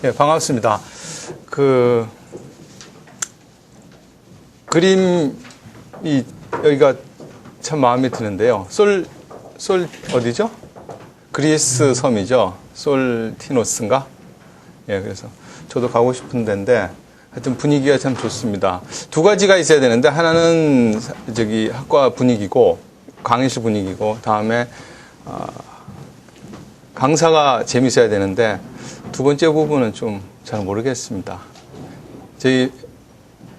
예, 반갑습니다. 그림이 여기가 참 마음에 드는데요. 솔 어디죠? 그리스 섬이죠. 솔티노스인가? 예, 그래서 저도 가고 싶은 데인데 하여튼 분위기가 참 좋습니다. 두 가지가 있어야 되는데 하나는 저기 학과 분위기고 강의실 분위기고 다음에 강사가 재밌어야 되는데 두 번째 부분은 좀 잘 모르겠습니다. 저희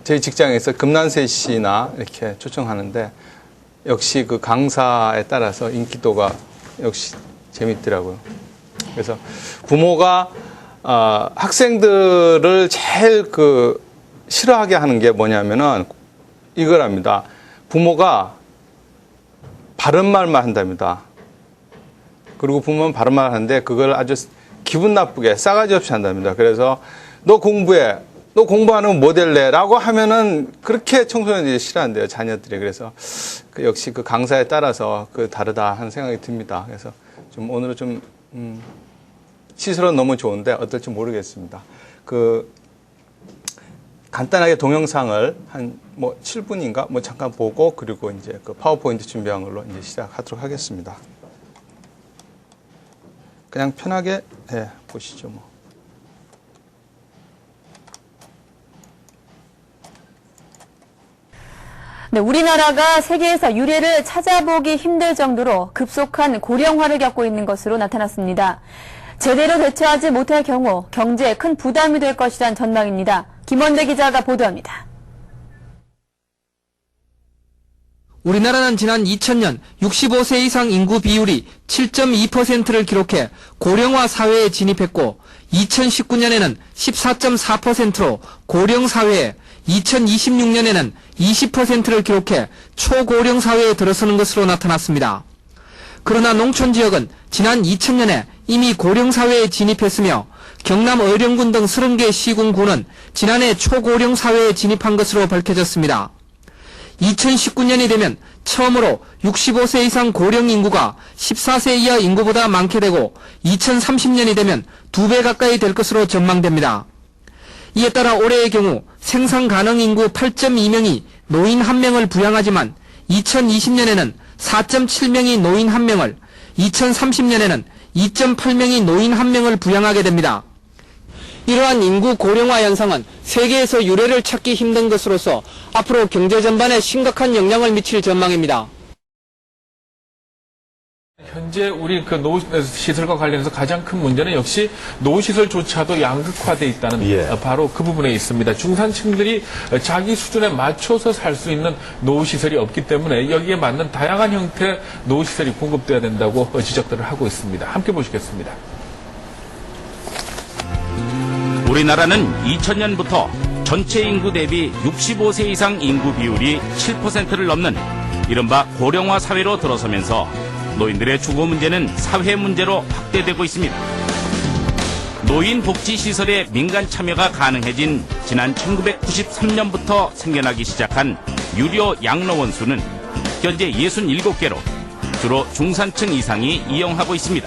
직장에서 금난세 씨나 이렇게 초청하는데 역시 그 강사에 따라서 인기도가 역시 재밌더라고요. 그래서 부모가 학생들을 제일 싫어하게 하는 게 뭐냐면은 이거랍니다. 부모가 바른 말만 한답니다. 그리고 부모는 바른 말을 하는데 그걸 아주 기분 나쁘게 싸가지 없이 한답니다. 그래서 너 공부해. 너 공부하는 뭐 될래? 라고 하면은 그렇게 청소년들이 싫어한대요. 자녀들이. 그래서 역시 그 강사에 따라서 다르다 하는 생각이 듭니다. 그래서 좀 오늘은 좀 시설은 너무 좋은데 어떨지 모르겠습니다. 간단하게 동영상을 한 7분인가 잠깐 보고 그리고 이제 파워포인트 준비한 걸로 이제 시작하도록 하겠습니다. 그냥 편하게 보시죠 뭐. 네, 우리나라가 세계에서 유례를 찾아보기 힘들 정도로 급속한 고령화를 겪고 있는 것으로 나타났습니다. 제대로 대처하지 못할 경우 경제에 큰 부담이 될 것이란 전망입니다. 김원대 기자가 보도합니다. 우리나라는 지난 2000년 65세 이상 인구 비율이 7.2%를 기록해 고령화 사회에 진입했고 2019년에는 14.4%로 고령 사회에 2026년에는 20%를 기록해 초고령 사회에 들어서는 것으로 나타났습니다. 그러나 농촌 지역은 지난 2000년에 이미 고령 사회에 진입했으며 경남 어령군 등 30개 시군구는 지난해 초고령 사회에 진입한 것으로 밝혀졌습니다. 2019년이 되면 처음으로 65세 이상 고령 인구가 14세 이하 인구보다 많게 되고 2030년이 되면 2배 가까이 될 것으로 전망됩니다. 이에 따라 올해의 경우 생산 가능 인구 8.2명이 노인 1명을 부양하지만 2020년에는 4.7명이 노인 1명을, 2030년에는 2.8명이 노인 1명을 부양하게 됩니다. 이러한 인구 고령화 현상은 세계에서 유례를 찾기 힘든 것으로서 앞으로 경제 전반에 심각한 영향을 미칠 전망입니다. 현재 우리 노시설과 관련해서 가장 큰 문제는 역시 노시설조차도 양극화되어 있다는 바로 그 부분에 있습니다. 중산층들이 자기 수준에 맞춰서 살 수 있는 노시설이 없기 때문에 여기에 맞는 다양한 형태의 노시설이 공급돼야 된다고 지적들을 하고 있습니다. 함께 보시겠습니다. 우리나라는 2000년부터 전체 인구 대비 65세 이상 인구 비율이 7%를 넘는 이른바 고령화 사회로 들어서면서 노인들의 주거 문제는 사회 문제로 확대되고 있습니다. 노인 복지 시설의 민간 참여가 가능해진 지난 1993년부터 생겨나기 시작한 유료 양로원 수는 현재 67개로 주로 중산층 이상이 이용하고 있습니다.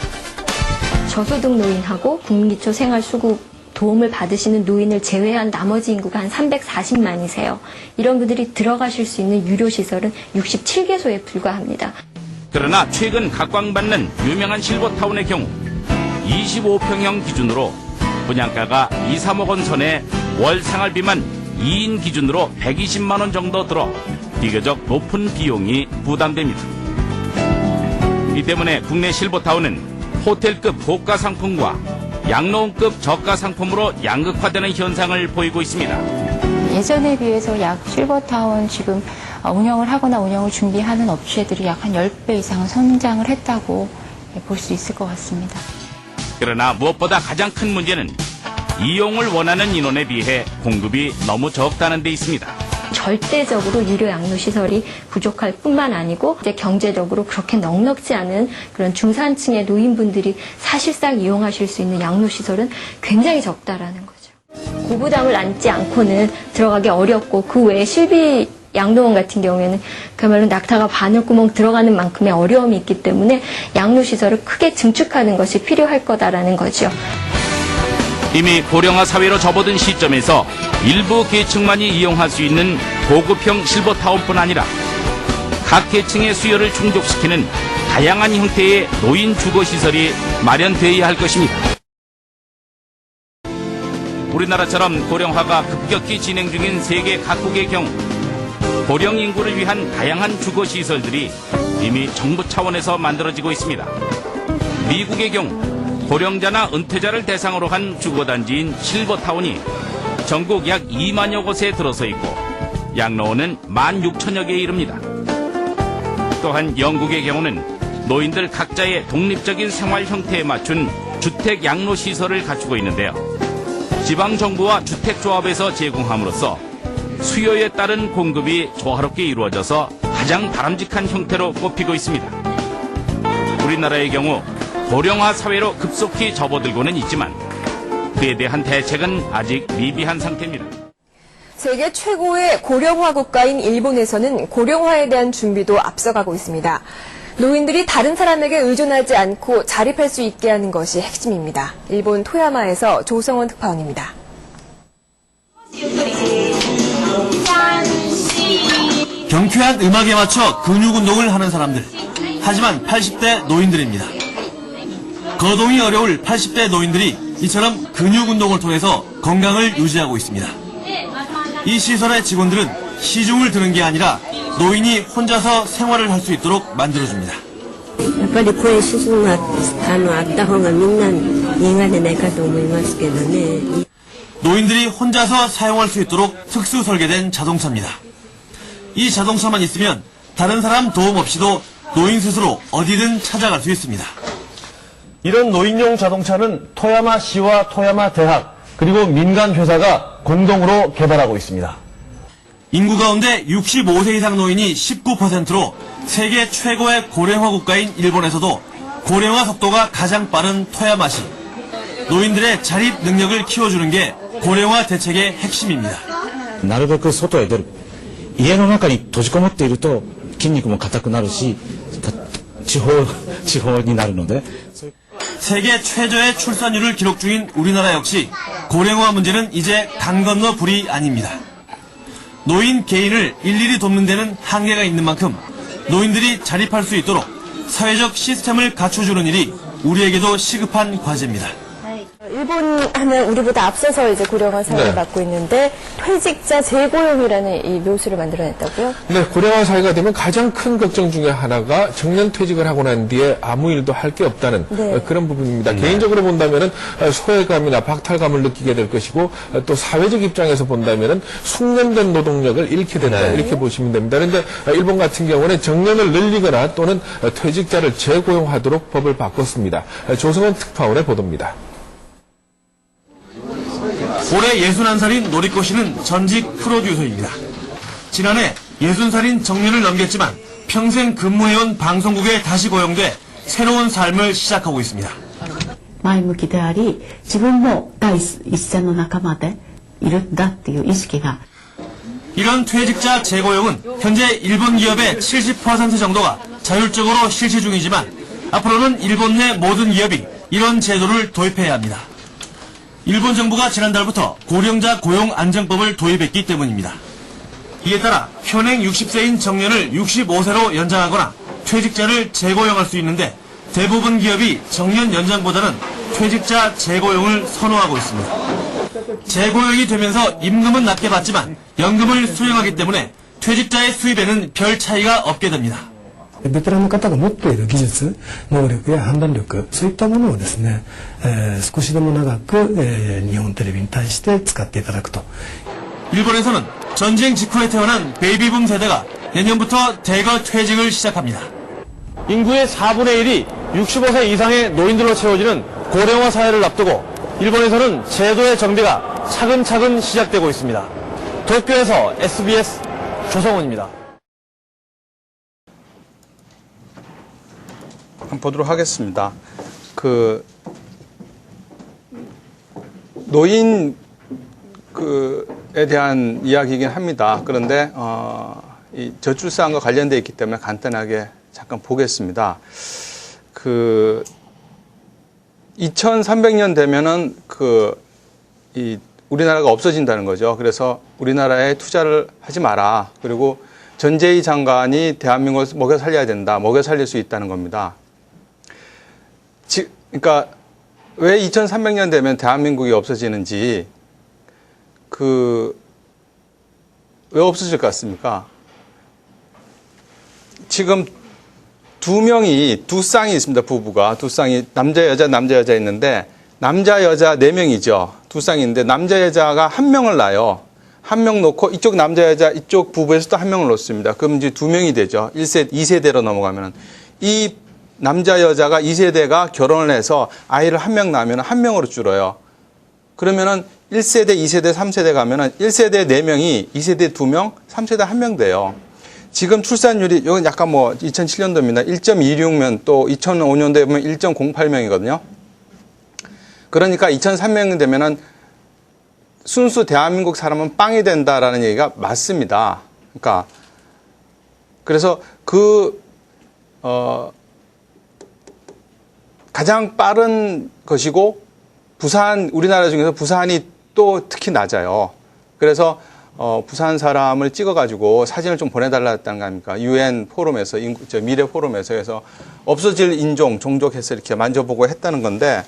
저소득 노인하고 국민기초생활수급 도움을 받으시는 노인을 제외한 나머지 인구가 한 340만이세요. 이런 분들이 들어가실 수 있는 유료시설은 67개소에 불과합니다. 그러나 최근 각광받는 유명한 실버타운의 경우 25평형 기준으로 분양가가 2, 3억 원 선에 월 생활비만 2인 기준으로 120만 원 정도 들어 비교적 높은 비용이 부담됩니다. 이 때문에 국내 실버타운은 호텔급 고가 상품과 양로원급 저가 상품으로 양극화되는 현상을 보이고 있습니다. 예전에 비해서 실버타운 지금 운영을 하거나 운영을 준비하는 업체들이 약 한 10배 이상 성장을 했다고 볼 수 있을 것 같습니다. 그러나 무엇보다 가장 큰 문제는 이용을 원하는 인원에 비해 공급이 너무 적다는 데 있습니다. 절대적으로 유료 양로시설이 부족할 뿐만 아니고 이제 경제적으로 그렇게 넉넉지 않은 그런 중산층의 노인분들이 사실상 이용하실 수 있는 양로시설은 굉장히 적다라는 거죠. 고부담을 안지 않고는 들어가기 어렵고 그 외에 실비 양로원 같은 경우에는 그야말로 낙타가 바늘구멍 들어가는 만큼의 어려움이 있기 때문에 양로시설을 크게 증축하는 것이 필요할 거다라는 거죠. 이미 고령화 사회로 접어든 시점에서 일부 계층만이 이용할 수 있는 고급형 실버타운뿐 아니라 각 계층의 수요를 충족시키는 다양한 형태의 노인 주거시설이 마련되어야 할 것입니다. 우리나라처럼 고령화가 급격히 진행 중인 세계 각국의 경우 고령 인구를 위한 다양한 주거시설들이 이미 정부 차원에서 만들어지고 있습니다. 미국의 경우 고령자나 은퇴자를 대상으로 한 주거단지인 실버타운이 전국 약 2만여 곳에 들어서 있고 양로원은 16,000여 개에 이릅니다. 또한 영국의 경우는 노인들 각자의 독립적인 생활 형태에 맞춘 주택 양로시설을 갖추고 있는데요. 지방정부와 주택조합에서 제공함으로써 수요에 따른 공급이 조화롭게 이루어져서 가장 바람직한 형태로 꼽히고 있습니다. 우리나라의 경우 고령화 사회로 급속히 접어들고는 있지만 그에 대한 대책은 아직 미비한 상태입니다. 세계 최고의 고령화 국가인 일본에서는 고령화에 대한 준비도 앞서가고 있습니다. 노인들이 다른 사람에게 의존하지 않고 자립할 수 있게 하는 것이 핵심입니다. 일본 토야마에서 조성원 특파원입니다. 경쾌한 음악에 맞춰 근육 운동을 하는 사람들. 하지만 80대 노인들입니다. 거동이 어려울 80대 노인들이 이처럼 근육 운동을 통해서 건강을 유지하고 있습니다. 이 시설의 직원들은 시중을 드는 게 아니라 노인이 혼자서 생활을 할 수 있도록 만들어줍니다. やっぱりこういうシステムがあった方がみんなにいいがでないかと思いますけどね。 노인들이 혼자서 사용할 수 있도록 특수 설계된 자동차입니다. 이 자동차만 있으면 다른 사람 도움 없이도 노인 스스로 어디든 찾아갈 수 있습니다. 이런 노인용 자동차는 토야마시와 토야마 대학 그리고 민간 회사가 공동으로 개발하고 있습니다. 인구 가운데 65세 이상 노인이 19%로 세계 최고의 고령화 국가인 일본에서도 고령화 속도가 가장 빠른 토야마시. 노인들의 자립 능력을 키워주는 게 고령화 대책의 핵심입니다. なるべく外へ出る。家の中に閉じこもっていると筋肉も硬くなるし、地方になるので。 세계 최저의 출산율을 기록 중인 우리나라 역시 고령화 문제는 이제 강 건너 불이 아닙니다. 노인 개인을 일일이 돕는 데는 한계가 있는 만큼 노인들이 자립할 수 있도록 사회적 시스템을 갖춰주는 일이 우리에게도 시급한 과제입니다. 일본 하면 우리보다 앞서서 이제 고령화 사회를 맡고 있는데 퇴직자 재고용이라는 이 묘수를 만들어냈다고요? 네, 고령화 사회가 되면 가장 큰 걱정 중에 하나가 정년 퇴직을 하고 난 뒤에 아무 일도 할 게 없다는 그런 부분입니다. 개인적으로 본다면은 소외감이나 박탈감을 느끼게 될 것이고 또 사회적 입장에서 본다면은 숙련된 노동력을 잃게 된다 이렇게 보시면 됩니다. 그런데 일본 같은 경우는 정년을 늘리거나 또는 퇴직자를 재고용하도록 법을 바꿨습니다. 조성원 특파원의 보도입니다. 올해 61살인 노리코 씨는 전직 프로듀서입니다. 지난해 60살인 정년을 넘겼지만 평생 근무해온 방송국에 다시 고용돼 새로운 삶을 시작하고 있습니다. 前向きであり、自分も第一線の仲間でいるんだっていう意識が 이런 퇴직자 재고용은 현재 일본 기업의 70% 정도가 자율적으로 실시 중이지만 앞으로는 일본 내 모든 기업이 이런 제도를 도입해야 합니다. 일본 정부가 지난달부터 고령자 고용 안정법을 도입했기 때문입니다. 이에 따라 현행 60세인 정년을 65세로 연장하거나 퇴직자를 재고용할 수 있는데 대부분 기업이 정년 연장보다는 퇴직자 재고용을 선호하고 있습니다. 재고용이 되면서 임금은 낮게 받지만 연금을 수령하기 때문에 퇴직자의 수입에는 별 차이가 없게 됩니다. ベテランの方が持っている技術、能力や判断力、そういったものをですね、少しでも長く、日本テレビに対して使っていただくと。 일본에서는 전쟁 직후에 태어난 베이비붐 세대가 내년부터 대거 퇴직을 시작합니다. 인구의 4분의 1이 65세 이상의 노인들로 채워지는 고령화 사회를 앞두고 일본에서는 제도의 정비가 차근차근 시작되고 있습니다. 도쿄에서 SBS 조성원입니다. 보도록 하겠습니다. 노인 에 대한 이야기이긴 합니다. 그런데 이 저출산과 관련되어 있기 때문에 간단하게 잠깐 보겠습니다. 2300년 되면은 우리나라가 없어진다는 거죠. 그래서 우리나라에 투자를 하지 마라. 그리고 전재희 장관이 대한민국을 먹여 살려야 된다. 먹여 살릴 수 있다는 겁니다. 그러니까 왜 2300년 되면 대한민국이 없어지는지 왜 없어질 것 같습니까? 지금 두 쌍이 있습니다. 부부가 두 쌍이 남자 여자 있는데 남자 여자 4명이죠. 두 쌍이 있는데 남자 여자가 1명을 낳아요. 1명 놓고 이쪽 남자 여자 이쪽 부부에서 또 1명을 놓습니다. 그럼 이제 2명이 되죠. 2세대로 넘어가면은 이 남자 여자가 2세대가 결혼을 해서 아이를 1명 낳으면 1명으로 줄어요. 그러면은 1세대, 2세대, 3세대 가면은 1세대 4명이 2세대 2명, 3세대 1명 돼요. 지금 출산율이, 이건 약간 2007년도입니다. 1.26면 또 2005년도에 보면 1.08명이거든요. 그러니까 2300년 되면은 순수 대한민국 사람은 빵이 된다라는 얘기가 맞습니다. 그러니까, 그래서 가장 빠른 것이고, 우리나라 중에서 부산이 또 특히 낮아요. 그래서 부산 사람을 찍어가지고 사진을 좀 보내달라 했다는 거 아닙니까? UN 포럼에서, 미래 포럼에서 해서 없어질 인종, 종족 해서 이렇게 만져보고 했다는 건데,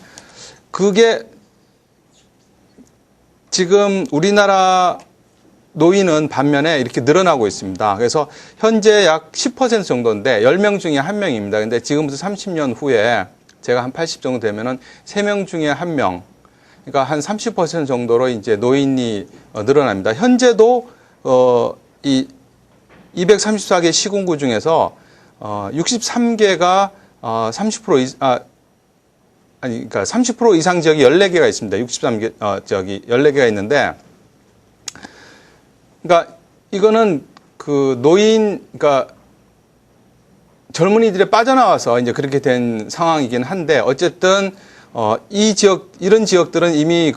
그게 지금 우리나라 노인은 반면에 이렇게 늘어나고 있습니다. 그래서 현재 약 10% 정도인데 10명 중에 1명입니다. 근데 지금부터 30년 후에 제가 한 80 정도 되면은 3명 중에 1명, 그러니까 한 30% 정도로 이제 노인이 늘어납니다. 현재도 이 234개 시군구 중에서 63개가 30% 이상 지역이 14개가 있습니다. 63개 지역이 14개가 있는데, 그러니까 이거는 그러니까 젊은이들이 빠져나와서 이제 그렇게 된 상황이긴 한데, 어쨌든 이런 지역들은 이미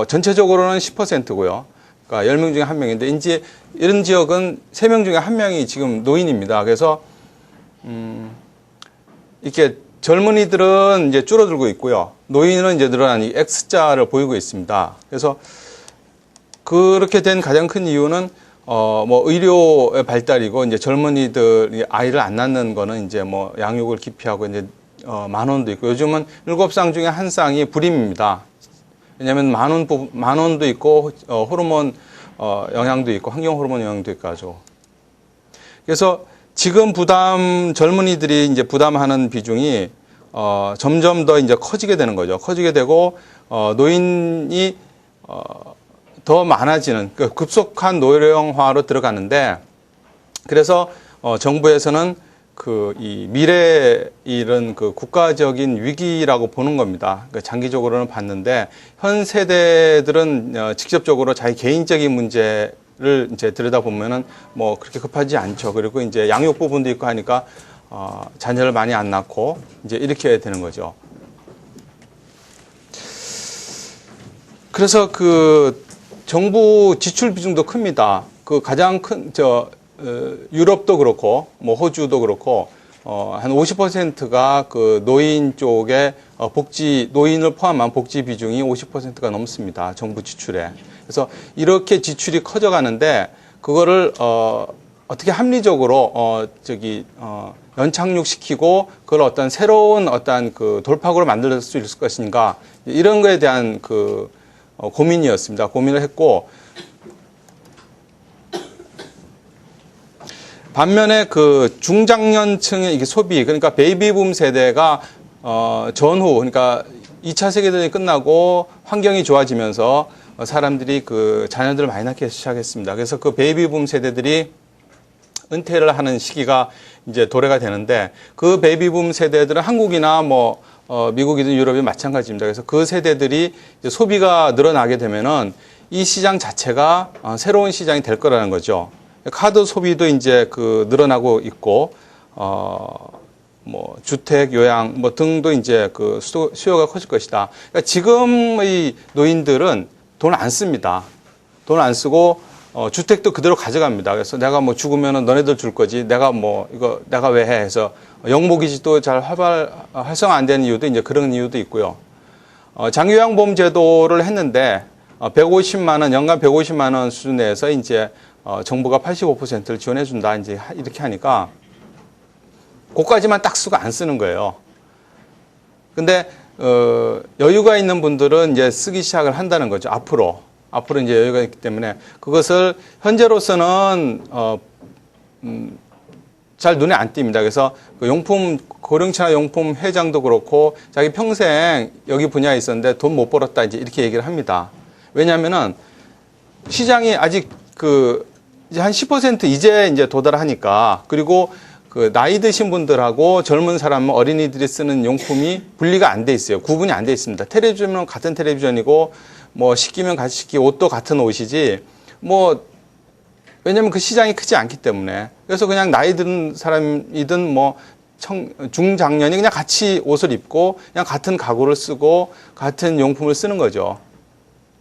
전체적으로는 10%고요. 그러니까 10명 중에 1명인데, 이제 이런 지역은 3명 중에 1명이 지금 노인입니다. 그래서 이렇게 젊은이들은 이제 줄어들고 있고요. 노인은 이제 늘어나니 X자를 보이고 있습니다. 그래서 그렇게 된 가장 큰 이유는 의료의 발달이고, 이제 젊은이들 아이를 안 낳는 거는 이제 양육을 기피하고 이제 만원도 있고, 요즘은 7쌍 중에 1쌍이 불임입니다. 왜냐하면 만원도 있고 호르몬 영향도 있고 환경 호르몬 영향도 있고 하죠. 그래서 지금 젊은이들이 이제 부담하는 비중이 점점 더 이제 커지게 되는 거죠. 커지게 되고 노인이 더 많아지는, 급속한 노령화로 들어가는데, 그래서 정부에서는 이 미래 이런 국가적인 위기라고 보는 겁니다. 그러니까 장기적으로는 봤는데, 현 세대들은 직접적으로 자기 개인적인 문제를 이제 들여다보면은 그렇게 급하지 않죠. 그리고 이제 양육 부분도 있고 하니까 자녀를 많이 안 낳고 이제 이렇게 되는 거죠. 그래서 정부 지출 비중도 큽니다. 가장 큰 유럽도 그렇고 호주도 그렇고 한 50%가 노인 쪽에 노인을 포함한 복지 비중이 50%가 넘습니다. 정부 지출에. 그래서 이렇게 지출이 커져가는데, 그거를 어떻게 합리적으로 연착륙시키고 그걸 어떤 새로운 돌파구로 만들 수 있을 것인가, 이런 거에 대한 고민이었습니다. 고민을 했고, 반면에 중장년층의 이게 소비, 그러니까 베이비붐 세대가 전후, 그러니까 2차 세계대전이 끝나고 환경이 좋아지면서 사람들이 자녀들을 많이 낳기 시작했습니다. 그래서 베이비붐 세대들이 은퇴를 하는 시기가 이제 도래가 되는데, 베이비붐 세대들은 한국이나 미국이든 유럽이 마찬가지입니다. 그래서 그 세대들이 이제 소비가 늘어나게 되면은 이 시장 자체가 새로운 시장이 될 거라는 거죠. 카드 소비도 이제 늘어나고 있고, 주택, 요양 등도 이제 수요가 커질 것이다. 그러니까 지금의 노인들은 돈을 안 씁니다. 돈을 안 쓰고 주택도 그대로 가져갑니다. 그래서 내가 죽으면은 너네들 줄 거지. 내가 이거 내가 왜 해? 해서 영모기지도 잘 활성화 안 되는 이유도 이제 그런 이유도 있고요. 장기요양보험 제도를 했는데 150만 원, 연간 150만 원 수준에서 이제 정부가 85%를 지원해 준다. 이제 이렇게 하니까 그까지만 딱 쓰고 안 쓰는 거예요. 근데 여유가 있는 분들은 이제 쓰기 시작을 한다는 거죠. 앞으로 이제 여유가 있기 때문에 그것을 현재로서는 잘 눈에 안 띕니다. 그래서 그 용품 고령친화 용품 회장도 그렇고 자기 평생 여기 분야에 있었는데 돈 못 벌었다 이제 이렇게 얘기를 합니다. 왜냐하면은 시장이 아직 이제 한 10% 이제 도달하니까, 그리고 그 나이 드신 분들하고 젊은 사람, 어린이들이 쓰는 용품이 분리가 안 돼 있어요. 구분이 안 돼 있습니다. 텔레비전은 같은 텔레비전이고, 뭐 식기면 같이 식기, 옷도 같은 옷이지, 뭐, 왜냐면 그 시장이 크지 않기 때문에. 그래서 그냥 나이 든 사람이든 뭐, 중장년이 그냥 같이 옷을 입고, 그냥 같은 가구를 쓰고, 같은 용품을 쓰는 거죠.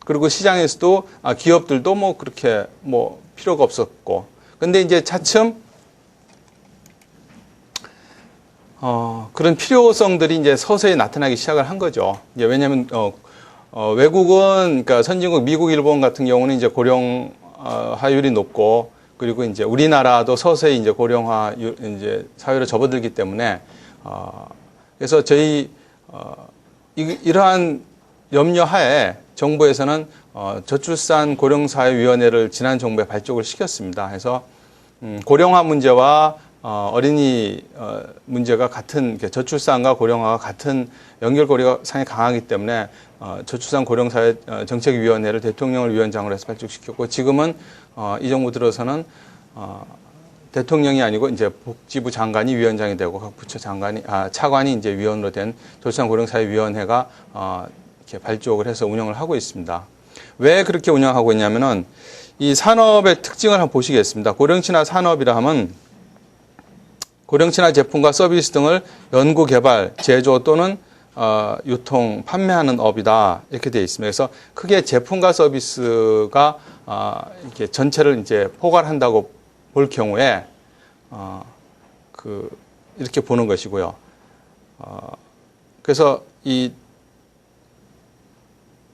그리고 시장에서도, 기업들도 뭐 그렇게 뭐 필요가 없었고. 근데 이제 차츰, 그런 필요성들이 이제 서서히 나타나기 시작을 한 거죠. 이제 왜냐면, 외국은, 그러니까 선진국, 미국, 일본 같은 경우는 이제 고령화율이 높고, 그리고 이제 우리나라도 서서히 이제 고령화 이제 사회로 접어들기 때문에, 그래서 저희, 이러한 염려하에 정부에서는, 저출산 고령사회위원회를 지난 정부에 발족을 시켰습니다. 해서, 고령화 문제와 어린이 문제가 같은, 저출산과 고령화가 같은 연결고리가 상당히 강하기 때문에 저출산 고령사회 정책위원회를 대통령을 위원장으로 해서 발족시켰고, 지금은 이 정부 들어서는 대통령이 아니고 이제 복지부 장관이 위원장이 되고 각 부처 장관이 차관이 이제 위원으로 된 저출산 고령사회위원회가 이렇게 발족을 해서 운영을 하고 있습니다. 왜 그렇게 운영하고 있냐면은 이 산업의 특징을 한번 보시겠습니다. 고령친화 산업이라 하면 고령친화 제품과 서비스 등을 연구, 개발, 제조 또는 유통, 판매하는 업이다 이렇게 되어 있습니다. 그래서 크게 제품과 서비스가 이렇게 전체를 이제 포괄한다고 볼 경우에 이렇게 보는 것이고요. 그래서 이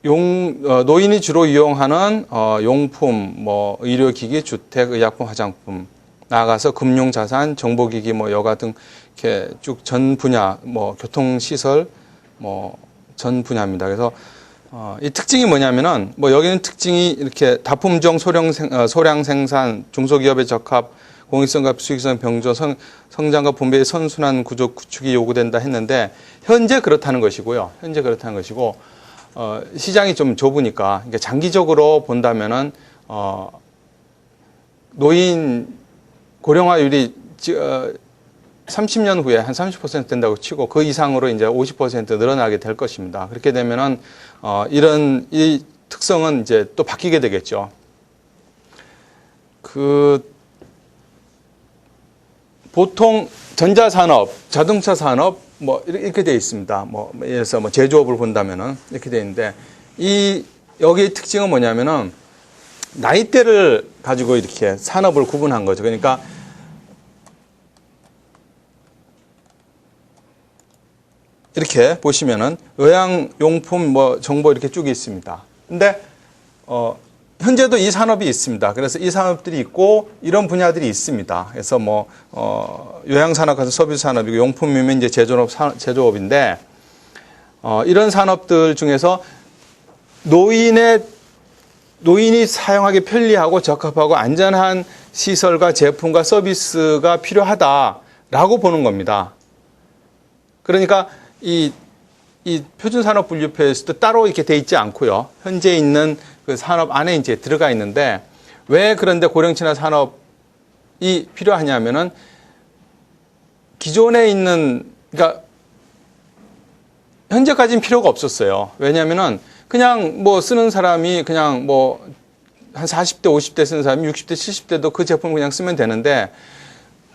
노인이 주로 이용하는 용품, 뭐 의료기기, 주택, 의약품, 화장품, 나아가서 금융자산, 정보기기, 뭐 여가 등 이렇게 쭉 전 분야, 뭐 교통시설, 뭐 전 분야입니다. 그래서 이 특징이 뭐냐면은 뭐 여기는 특징이 이렇게 다품종 소량 생산, 중소기업의 적합, 공익성과 수익성 병조, 성장과 분배의 선순환 구조 구축이 요구된다 했는데 현재 그렇다는 것이고요. 현재 그렇다는 것이고 시장이 좀 좁으니까 그러니까 장기적으로 본다면은 노인 고령화율이 30년 후에 한 30% 된다고 치고 그 이상으로 이제 50% 늘어나게 될 것입니다. 그렇게 되면은 이 특성은 이제 또 바뀌게 되겠죠. 보통 전자산업, 자동차 산업 뭐 이렇게 되어 있습니다. 뭐 예를 들어서 뭐 제조업을 본다면은 이렇게 되어 있는데 여기의 특징은 뭐냐면은 나이대를 가지고 이렇게 산업을 구분한 거죠. 그러니까 이렇게 보시면은 의약용품 뭐 정보 이렇게 쭉 있습니다. 근데 현재도 이 산업이 있습니다. 그래서 이 산업들이 있고 이런 분야들이 있습니다. 그래서 뭐 요양산업 가서 서비스 산업이고 용품이면 이제 제조업인데 이런 산업들 중에서 노인이 사용하기 편리하고 적합하고 안전한 시설과 제품과 서비스가 필요하다라고 보는 겁니다. 그러니까 이 표준산업분류표에서도 따로 이렇게 돼 있지 않고요. 현재 있는 그 산업 안에 이제 들어가 있는데 왜 그런데 고령친화 산업이 필요하냐면은 기존에 있는, 그러니까 현재까지는 필요가 없었어요. 왜냐면은 그냥 뭐 쓰는 사람이 그냥 뭐 한 40대, 50대 쓰는 사람이 60대, 70대도 그 제품을 그냥 쓰면 되는데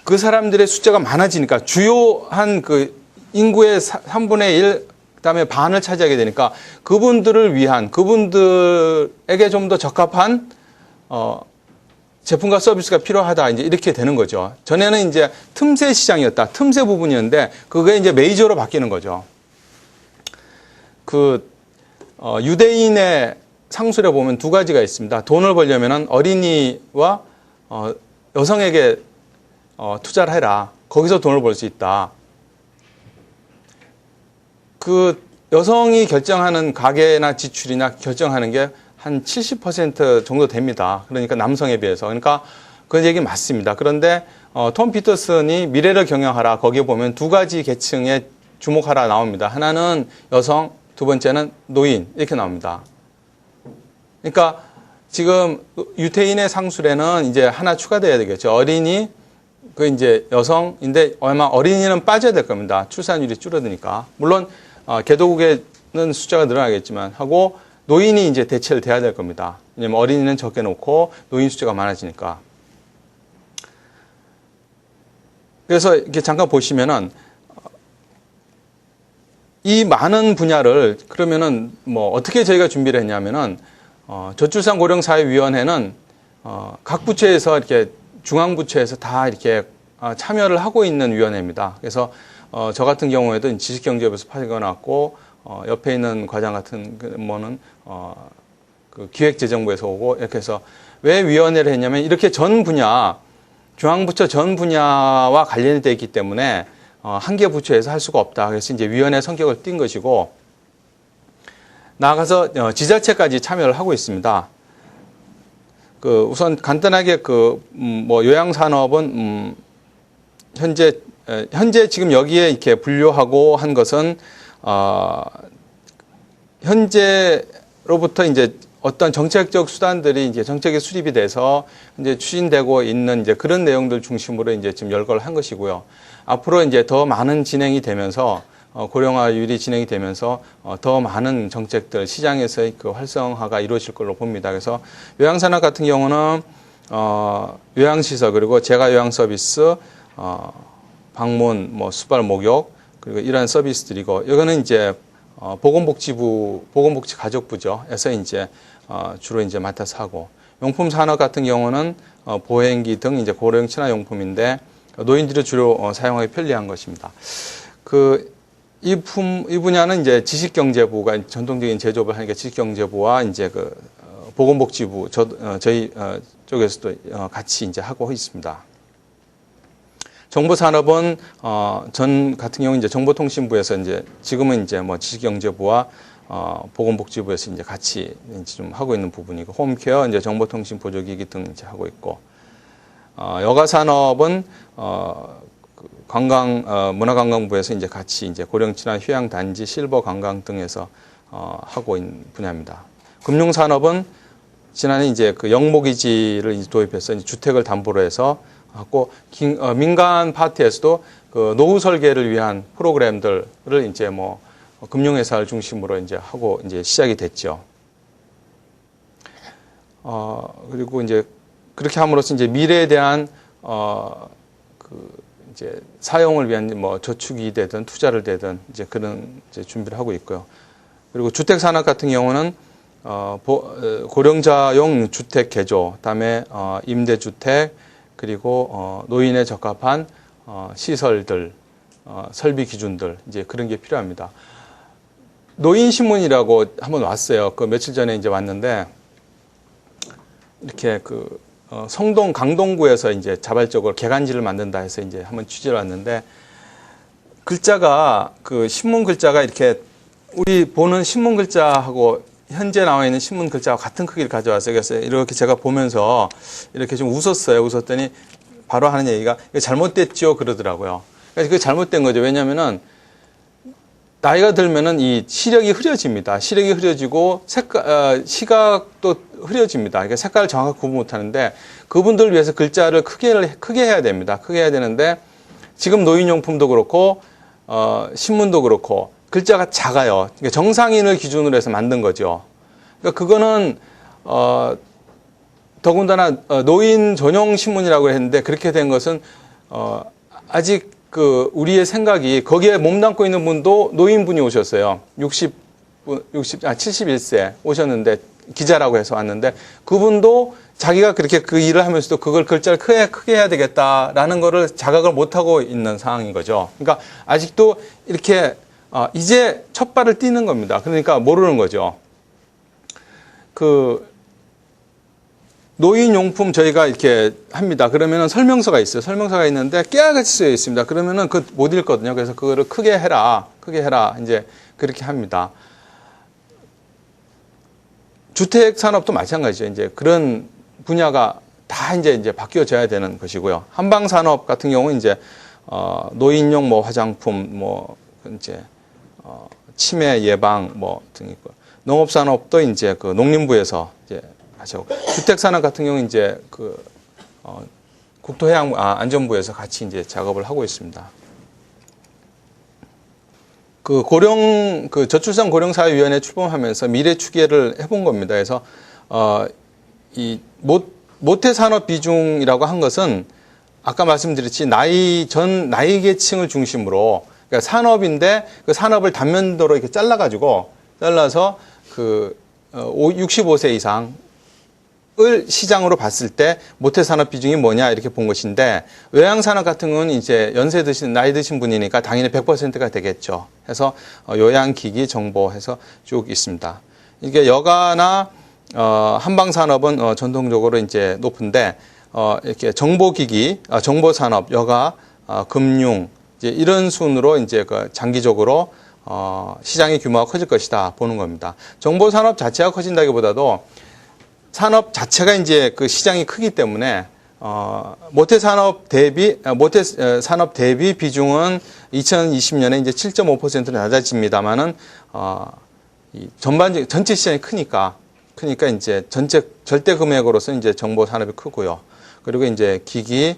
그 사람들의 숫자가 많아지니까 주요한 그 인구의 3분의 1, 그다음에 반을 차지하게 되니까 그분들을 위한, 그분들에게 좀 더 적합한 제품과 서비스가 필요하다, 이제 이렇게 되는 거죠. 전에는 이제 틈새 시장이었다, 틈새 부분이었는데 그게 이제 메이저로 바뀌는 거죠. 유대인의 상술에 보면 두 가지가 있습니다. 돈을 벌려면 어린이와 여성에게 투자를 해라. 거기서 돈을 벌 수 있다. 그 여성이 결정하는 가계나 지출이나 결정하는 게 한 70% 정도 됩니다. 그러니까 남성에 비해서. 그러니까 그 얘기 맞습니다. 그런데 톰 피터슨이 미래를 경영하라. 거기에 보면 두 가지 계층에 주목하라 나옵니다. 하나는 여성, 두 번째는 노인 이렇게 나옵니다. 그러니까 지금 유태인의 상술에는 이제 하나 추가돼야 되겠죠. 어린이, 그 이제 여성인데 아마 어린이는 빠져야 될 겁니다. 출산율이 줄어드니까. 물론 개도국에는 숫자가 늘어나겠지만 하고 노인이 이제 대체를 돼야 될 겁니다. 왜냐면 어린이는 적게 놓고 노인 숫자가 많아지니까. 그래서 이렇게 잠깐 보시면은 이 많은 분야를 그러면은 뭐 어떻게 저희가 준비를 했냐면은 저출산고령사회위원회는 각 부처에서 이렇게 중앙부처에서 다 이렇게 참여를 하고 있는 위원회입니다. 그래서 저 같은 경우에도 지식경제부에서 파견왔고 옆에 있는 과장 같은 뭐는 그 기획재정부에서 오고 이렇게 해서 왜 위원회를 했냐면 이렇게 전 분야 중앙부처 전 분야와 관련이 되어 있기 때문에 한 개 부처에서 할 수가 없다. 그래서 이제 위원회 성격을 띈 것이고 나아가서 지자체까지 참여를 하고 있습니다. 그 우선 간단하게 뭐 요양산업은 현재 지금 여기에 이렇게 분류하고 한 것은 현재로부터 이제 어떤 정책적 수단들이 이제 정책이 수립이 돼서 이제 추진되고 있는 이제 그런 내용들 중심으로 이제 지금 열거를 한 것이고요. 앞으로 이제 더 많은 진행이 되면서 고령화율이 진행이 되면서 더 많은 정책들 시장에서의 그 활성화가 이루어질 걸로 봅니다. 그래서 요양산업 같은 경우는 요양시설 그리고 재가 요양 서비스, 방문, 뭐 수발 목욕 그리고 이러한 서비스들이고 이거는 이제 보건복지가족부죠.에서 이제 주로 이제 맡아서 하고 용품 산업 같은 경우는 보행기 등 이제 고령 친화 용품인데 노인들이 주로 사용하기 편리한 것입니다. 이 분야는 이제 지식경제부가 전통적인 제조업을 하니까 지식경제부와 이제 보건복지부 저희 쪽에서도 같이 이제 하고 있습니다. 정보산업은 전 같은 경우 이제 정보통신부에서 이제 지금은 이제 뭐 지식경제부와 보건복지부에서 이제 같이 이제 좀 하고 있는 부분이고 홈케어 이제 정보통신 보조기기 등 이제 하고 있고 여가산업은 문화관광부에서 이제 같이 이제 고령친화 휴양단지 실버관광 등에서 하고 있는 분야입니다. 금융산업은 지난해 이제 그 영목이지를 이제 도입해서 이제 주택을 담보로 해서 하고 민간 파트에서도 그 노후 설계를 위한 프로그램들을 이제 뭐 금융회사를 중심으로 이제 하고 이제 시작이 됐죠. 그리고 이제 그렇게 함으로써 이제 미래에 대한 이제 사용을 위한 뭐 저축이 되든 투자를 되든 이제 그런 이제 준비를 하고 있고요. 그리고 주택 산업 같은 경우는 고령자용 주택 개조, 그다음에 임대주택 그리고 노인에 적합한 시설들, 설비 기준들 이제 그런 게 필요합니다. 노인 신문이라고 한번 왔어요. 그 며칠 전에 이제 왔는데 이렇게 성동 강동구에서 이제 자발적으로 개간지를 만든다 해서 이제 한번 취재를 왔는데 글자가 신문 글자가 이렇게 우리 보는 신문 글자하고 현재 나와 있는 신문 글자와 같은 크기를 가져왔어요. 그래서 이렇게 제가 보면서 이렇게 좀 웃었어요. 웃었더니 바로 하는 얘기가 잘못됐죠 그러더라고요. 그러니까 그게 잘못된 거죠. 왜냐하면은 나이가 들면은 이 시력이 흐려집니다. 시력이 흐려지고 시각도 흐려집니다. 그러니까 색깔을 정확하게 구분 못하는데 그분들을 위해서 글자를 크게 해야 됩니다. 크게 해야 되는데 지금 노인용품도 그렇고 신문도 그렇고 글자가 작아요. 그러니까 정상인을 기준으로 해서 만든 거죠. 그러니까 그거는 더군다나 노인 전용 신문이라고 했는데 그렇게 된 것은 아직 우리의 생각이 거기에 몸담고 있는 분도 노인분이 오셨어요. 71세 오셨는데 기자라고 해서 왔는데 그분도 자기가 그렇게 그 일을 하면서도 그걸 글자를 크게 해야 되겠다라는 거를 자각을 못하고 있는 상황인 거죠. 그러니까 아직도 이렇게 이제 첫 발을 띄는 겁니다. 그러니까 모르는 거죠. 그 노인용품 저희가 이렇게 합니다. 그러면은 설명서가 있어요. 설명서가 있는데 깨알같이 쓰여 있습니다. 그러면은 그 못 읽거든요. 그래서 그거를 크게 해라. 이제 그렇게 합니다. 주택 산업도 마찬가지죠. 이제 그런 분야가 다 이제 바뀌어져야 되는 것이고요. 한방 산업 같은 경우는 이제 노인용 뭐 화장품 뭐 이제 치매 예방 뭐 등 있고, 농업 산업도 이제 그 농림부에서 이제 하죠. 주택 산업 같은 경우는 이제 그 국토해양안전부에서 같이 이제 작업을 하고 있습니다. 그 저출산 고령사회위원회 출범하면서 미래 추계를 해본 겁니다. 그래서 이 모태 산업 비중이라고 한 것은 아까 말씀드렸지 나이 계층을 중심으로, 그러니까 산업인데 그 산업을 단면도로 이렇게 잘라서 그 65세 이상을 시장으로 봤을 때 모태 산업 비중이 뭐냐 이렇게 본 것인데, 외양 산업 같은 경우는 이제 나이 드신 분이니까 당연히 100%가 되겠죠. 해서 요양기기 정보 해서 쭉 있습니다. 이게 여가나 한방 산업은 전통적으로 이제 높은데, 이렇게 정보기기, 정보산업, 여가, 금융, 이제 이런 순으로 이제 그 장기적으로 시장의 규모가 커질 것이다 보는 겁니다. 정보산업 자체가 커진다기보다도 산업 자체가 이제 그 시장이 크기 때문에 모태 산업 대비 비중은 2020년에 이제 7.5%로 낮아집니다만은 전체 시장이 크니까 이제 절대 금액으로서 이제 정보 산업이 크고요. 그리고 이제 기기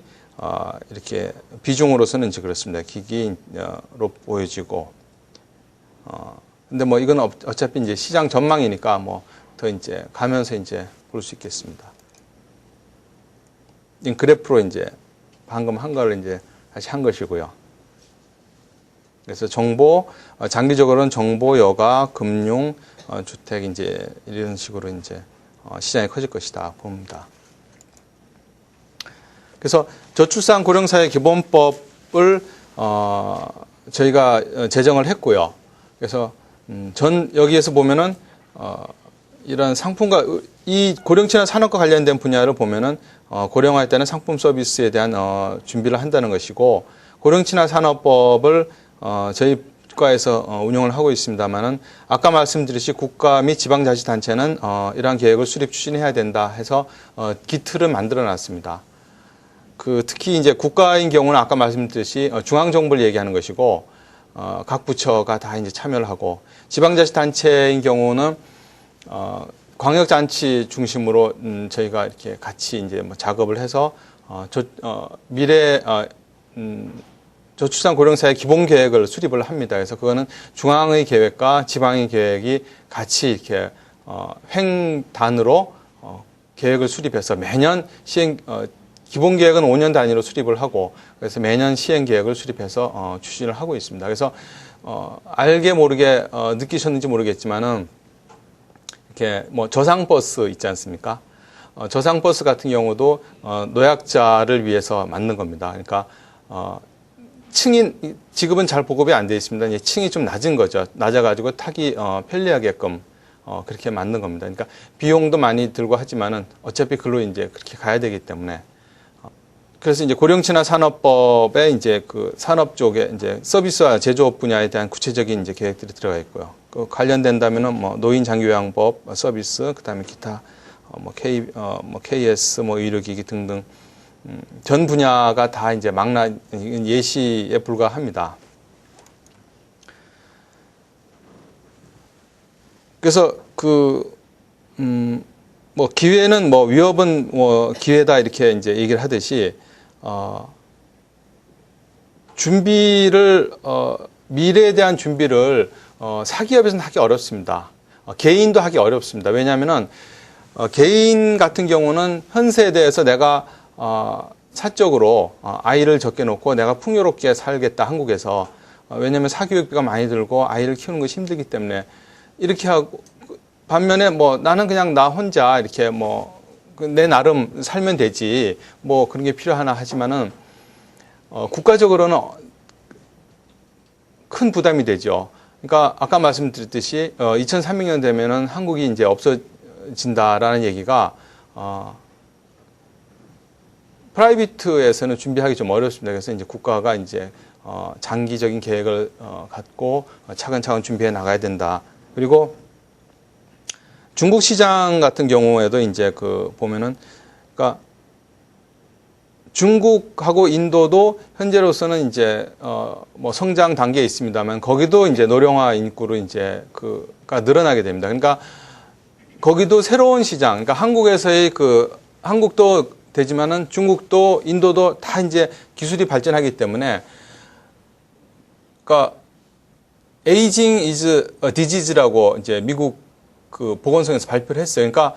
이렇게 비중으로서는 이제 그렇습니다. 기기로 보여지고 근데 뭐 이건 어차피 이제 시장 전망이니까 뭐 더 이제 가면서 이제 볼 수 있겠습니다. 이 그래프로 이제 방금 한 거를 이제 다시 한 것이고요. 그래서 장기적으로는 정보, 여가, 금융, 주택 이제 이런 식으로 이제 시장이 커질 것이다 봅니다. 그래서 저출산 고령사회 기본법을 저희가 제정을 했고요. 그래서 여기에서 보면은 이런 상품과 이 고령친화 산업과 관련된 분야를 보면은 고령화할 때는 상품 서비스에 대한 준비를 한다는 것이고, 고령친화 산업법을 저희 국가에서 운영을 하고 있습니다만은 아까 말씀드렸듯이 국가 및 지방자치단체는 이러한 계획을 수립 추진해야 된다 해서 기틀을 만들어 놨습니다. 특히 이제 국가인 경우는 아까 말씀드렸듯이 중앙정부를 얘기하는 것이고, 각 부처가 다 이제 참여를 하고, 지방자치단체인 경우는 광역잔치 중심으로 저희가 이렇게 같이 이제 뭐 작업을 해서 미래 저출산 고령사회 기본 계획을 수립을 합니다. 그래서 그거는 중앙의 계획과 지방의 계획이 같이 이렇게 횡단으로 계획을 수립해서 매년 기본 계획은 5년 단위로 수립을 하고, 그래서 매년 시행 계획을 수립해서 추진을 하고 있습니다. 그래서 알게 모르게 느끼셨는지 모르겠지만은 이렇게 뭐 저상버스 있지 않습니까? 저상버스 같은 경우도 노약자를 위해서 만든 겁니다. 그러니까 지금은 잘 보급이 안 되어 있습니다. 층이 좀 낮은 거죠. 낮아가지고 타기 편리하게끔 그렇게 만든 겁니다. 그러니까 비용도 많이 들고 하지만은 어차피 글로 이제 그렇게 가야 되기 때문에. 그래서 이제 고령친화 산업법에 이제 그 산업 쪽에 이제 서비스와 제조업 분야에 대한 구체적인 이제 계획들이 들어가 있고요. 그 관련된다면은 뭐 노인 장기요양법 서비스, 그다음에 기타 KS 의료기기 등등 전 분야가 다 이제 예시에 불과합니다. 그래서 기회는 위협은 기회다 이렇게 이제 얘기를 하듯이 미래에 대한 준비를 사기업에서는 하기 어렵습니다. 개인도 하기 어렵습니다. 왜냐하면은 개인 같은 경우는 현 세대에서 내가 사적으로 아이를 적게 놓고 내가 풍요롭게 살겠다 한국에서, 왜냐하면 사교육비가 많이 들고 아이를 키우는 것이 힘들기 때문에 이렇게 하고, 반면에 나는 그냥 나 혼자 이렇게 내 나름 살면 되지 그런 게 필요하나 하지만은 국가적으로는 큰 부담이 되죠. 그러니까 아까 말씀드렸듯이 2300년 되면은 한국이 이제 많아진다라는 얘기가 프라이빗에서는 준비하기 좀 어렵습니다. 그래서 이제 국가가 이제 장기적인 계획을 갖고 차근차근 준비해 나가야 된다. 그리고 중국 시장 같은 경우에도 이제 보면은, 그러니까 중국하고 인도도 현재로서는 이제 뭐 성장 단계에 있습니다만 거기도 이제 노령화 인구로 이제 가 늘어나게 됩니다. 그러니까 거기도 새로운 시장, 그러니까 한국에서의 한국도 되지만은 중국도 인도도 다 이제 기술이 발전하기 때문에, 그러니까 에이징 is a disease라고 이제 미국 보건성에서 발표를 했어요. 그러니까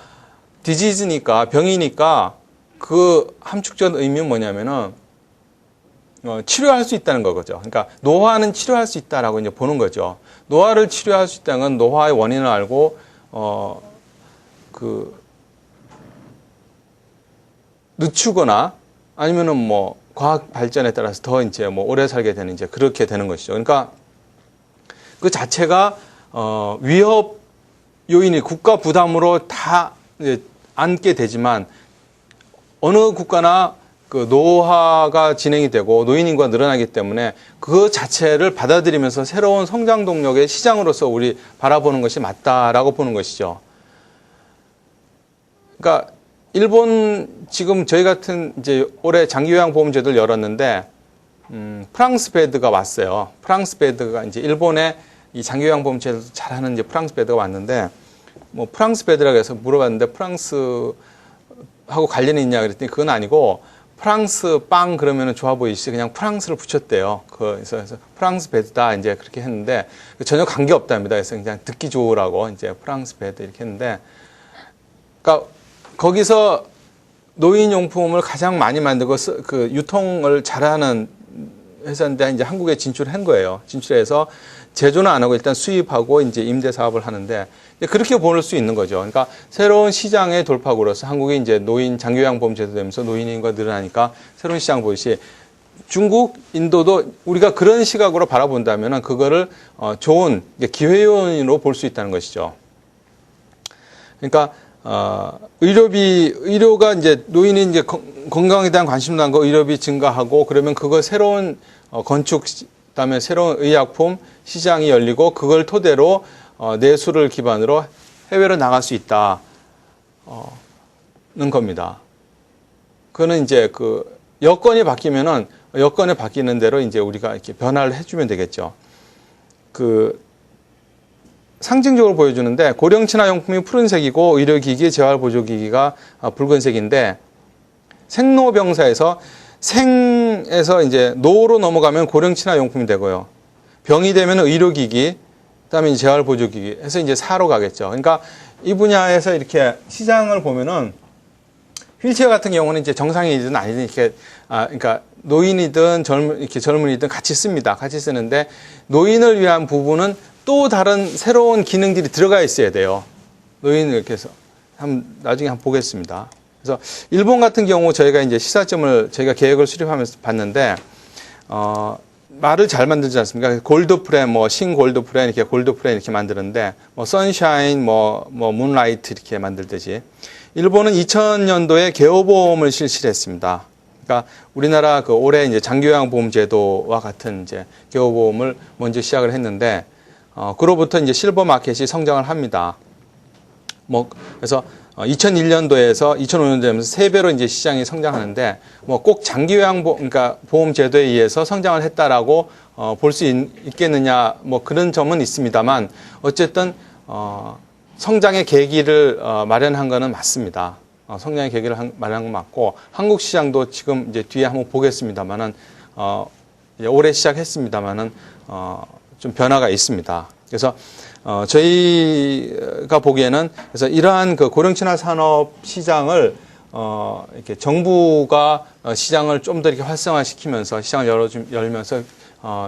디지즈니까 병이니까 함축적 의미는 뭐냐면은 치료할 수 있다는 거죠. 그러니까 노화는 치료할 수 있다라고 이제 보는 거죠. 노화를 치료할 수 있다는 건 노화의 원인을 알고 늦추거나 아니면은 뭐 과학 발전에 따라서 더 이제 뭐 오래 살게 되는 이제 그렇게 되는 것이죠. 그러니까 그 자체가 위협 요인이 국가 부담으로 다 이제 안게 되지만 어느 국가나 노화가 진행이 되고 노인 인구가 늘어나기 때문에 그 자체를 받아들이면서 새로운 성장 동력의 시장으로서 우리 바라보는 것이 맞다라고 보는 것이죠. 그러니까 일본 지금 저희 같은 이제 올해 장기요양 보험제도를 열었는데 프랑스 베드가 왔어요. 프랑스 베드가 이제 일본의 이 장기요양 보험제도 잘하는 이제 프랑스 베드가 왔는데 뭐 프랑스 베드라고 해서 물어봤는데 프랑스하고 관련이 있냐 그랬더니 그건 아니고 프랑스 빵 그러면은 좋아 보이시 그냥 프랑스를 붙였대요. 그래서 프랑스 베드다 이제 그렇게 했는데 전혀 관계 없답니다. 그래서 그냥 듣기 좋으라고 이제 프랑스 베드 이렇게 했는데, 그러니까 거기서 노인용품을 가장 많이 만들고 유통을 잘하는 회사인데 이제 한국에 진출한 거예요. 진출해서 제조는 안 하고 일단 수입하고 이제 임대 사업을 하는데 그렇게 볼 수 있는 거죠. 그러니까 새로운 시장의 돌파구로서 한국이 이제 노인 장기요양 보험 제도 되면서 노인 인구가 늘어나니까 새로운 시장 보듯이 중국, 인도도 우리가 그런 시각으로 바라본다면은 그거를 좋은 기회 요인으로 볼 수 있다는 것이죠. 그러니까 의료가 이제 노인이 이제 건강에 대한 관심도 한 거, 의료비 증가하고 그러면 그거 새로운 건축, 그다음에 새로운 의약품 시장이 열리고 그걸 토대로 내수를 기반으로 해외로 나갈 수 있다는 겁니다. 그거는 이제 여건이 바뀌면은 여건에 바뀌는 대로 이제 우리가 이렇게 변화를 해주면 되겠죠. 상징적으로 보여주는데 고령 친화용품이 푸른색이고 의료기기, 재활보조기기가 붉은색인데 생로병사에서 생에서 이제 노로 넘어가면 고령 친화용품이 되고요. 병이 되면 의료기기, 그다음에 이제 재활보조기기 해서 이제 사로 가겠죠. 그러니까 이 분야에서 이렇게 시장을 보면은 휠체어 같은 경우는 이제 정상인이든 아니든 이렇게 그러니까 노인이든 젊은이든 같이 씁니다. 같이 쓰는데 노인을 위한 부분은 또 다른 새로운 기능들이 들어가 있어야 돼요. 노인을 이렇게 해서 나중에 한번 보겠습니다. 그래서 일본 같은 경우 저희가 이제 시사점을 저희가 계획을 수립하면서 봤는데 말을 잘 만들지 않습니까? 골드 프레임, 신 골드 프레임 이렇게 골드 프레임 이렇게 만드는데 선샤인, 문라이트 이렇게 만들듯이 일본은 2000년도에 개호보험을 실시를 했습니다. 그러니까 우리나라 올해 이제 장기요양 보험 제도와 같은 이제 개호보험을 먼저 시작을 했는데 그로부터 이제 실버 마켓이 성장을 합니다. 그래서 2001년도에서 2005년도 되면서 3배로 이제 시장이 성장하는데 꼭 장기요양 그러니까 보험 제도에 의해서 성장을 했다라고 볼 수 있겠느냐 그런 점은 있습니다만 어쨌든 성장의 계기를 마련한 거는 맞습니다. 성장의 계기를 마련한 건 맞고 한국 시장도 지금 이제 뒤에 한번 보겠습니다만은 올해 시작했습니다만은 좀 변화가 있습니다. 그래서 저희가 보기에는 그래서 이러한 고령 친화 산업 시장을 이렇게 정부가 시장을 좀 더 이렇게 활성화시키면서 시장을 열면서